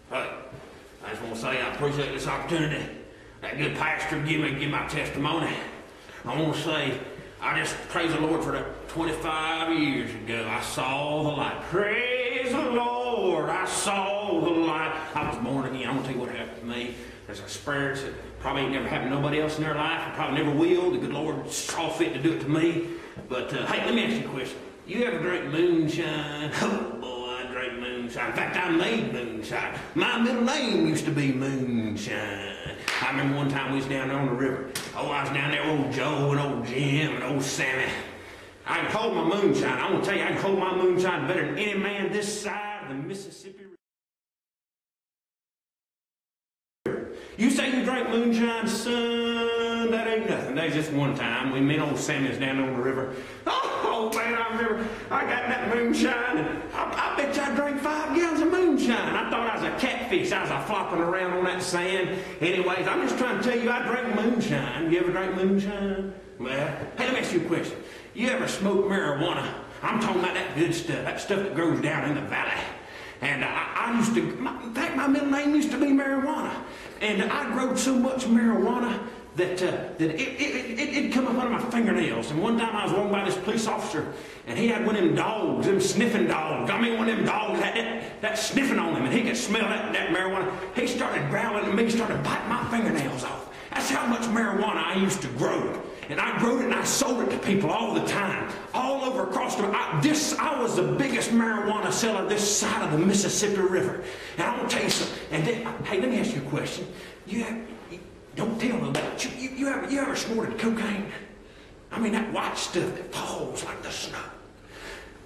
Hey, I just want to say I appreciate this opportunity. That good pastor give me to give my testimony. I want to say I just praise the Lord for that 25 years ago. I saw the light. Praise the Lord, I saw the light. I was born again. I'm going to tell you what happened to me. There's a spirit that probably ain't never happened to nobody else in their life. And probably never will. The good Lord saw fit to do it to me. But, hey, let me ask you a question. You ever drink moonshine? Oh, boy, I drank moonshine. In fact, I made moonshine. My middle name used to be Moonshine. I remember one time we was down there on the river. Oh, I was down there with old Joe and old Jim and old Sammy. I can hold my moonshine. I'm going to tell you, I can hold my moonshine better than any man this side of the Mississippi River. You say you drank moonshine, son, that ain't nothing. That's just one time. Me and old Sammy was down there on the river. Oh, man, I remember I got that moonshine, and I bet you I drank 5 gallons of moonshine. I thought I was a catfish. I was flopping around on that sand. Anyways, I'm just trying to tell you I drank moonshine. You ever drank moonshine? Well, hey, let me ask you a question. You ever smoked marijuana? I'm talking about that good stuff, that stuff that grows down in the valley. And I used to, in fact, my middle name used to be Marijuana. And I growed so much marijuana that it'd come up under my fingernails. And one time I was walking by this police officer, and he had one of them dogs, them sniffing dogs. I mean, one of them dogs had that sniffing on him, and he could smell that marijuana. He started growling at me, started biting my fingernails off. That's how much marijuana I used to grow. And I growed it and I sold it to people all the time, all over across the. I was the biggest marijuana seller this side of the Mississippi River. And I'm gonna tell you something. And then, hey, let me ask you a question. Don't tell nobody. You ever snorted cocaine? I mean, that white stuff that falls like the snow.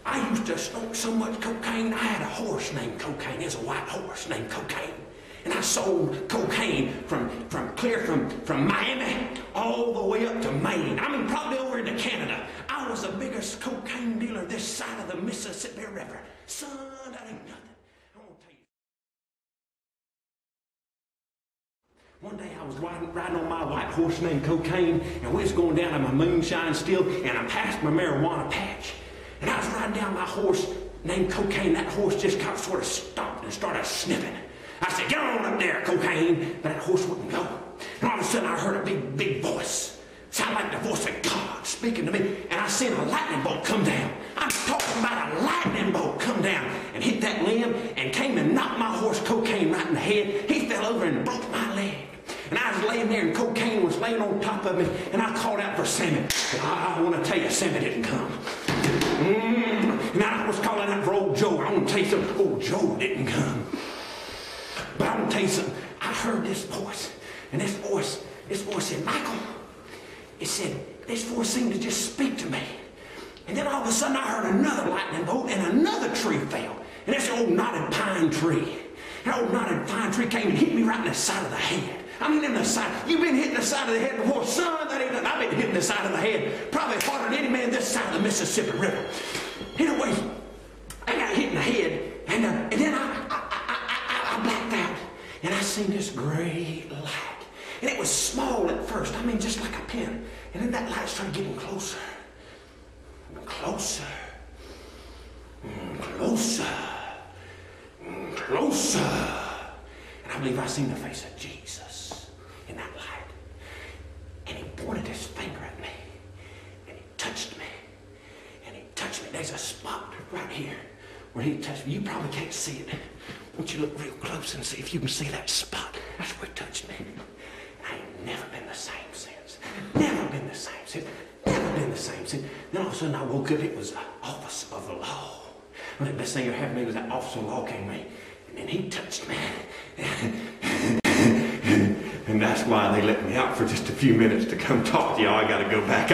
I used to snort so much cocaine. I had a horse named Cocaine. There's a white horse named Cocaine. And I sold cocaine from Miami all the way up to Maine. I mean, probably over into Canada. I was the biggest cocaine dealer this side of the Mississippi River. Son, that ain't nothing. I'm gonna tell you. One day I was riding on my white horse named Cocaine, and we was going down to my moonshine still, and I passed my marijuana patch. And I was riding down my horse named Cocaine. That horse just got sort of stopped and started sniffing. I said, get on up there, Cocaine. But that horse wouldn't go. And all of a sudden I heard a big, big voice. Sounded like the voice of God speaking to me. And I seen a lightning bolt come down. I'm talking about a lightning bolt come down and hit that limb and came and knocked my horse Cocaine right in the head. He fell over and broke my leg. And I was laying there and Cocaine was laying on top of me. And I called out for Sammy. I want to tell you, Sammy didn't come. And I was calling out for old Joe. I want to tell you something. Old Joe didn't come. But I'm going to tell you something. I heard this voice. And this voice said, Michael. It said, this voice seemed to just speak to me. And then all of a sudden I heard another lightning bolt and another tree fell. And that's an old knotted pine tree. That old knotted pine tree came and hit me right in the side of the head. I mean, in the side. You've been hitting the side of the head before. Son, that ain't nothing. I've been hitting the side of the head probably harder than any man this side of the Mississippi River. Anyways, I got hit in the head. And then I blacked out. And I seen this great light. And it was small at first. I mean, just like a pin. And then that light started getting closer. And closer. And closer. And closer. And I believe I seen the face of Jesus in that light. And he pointed his finger at me. And he touched me. And he touched me. There's a spot right here where he touched me. You probably can't see it. Won't you look real close and see if you can see that spot? That's where it touched me. I ain't never been the same since. Never been the same since. Never been the same since. Then all of a sudden I woke up. It was the office of the law. Well, the best thing that happened to me was that officer of the law came to me. And then he touched me. And that's why they let me out for just a few minutes to come talk to y'all. I got to go back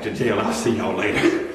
to jail. I'll see y'all later.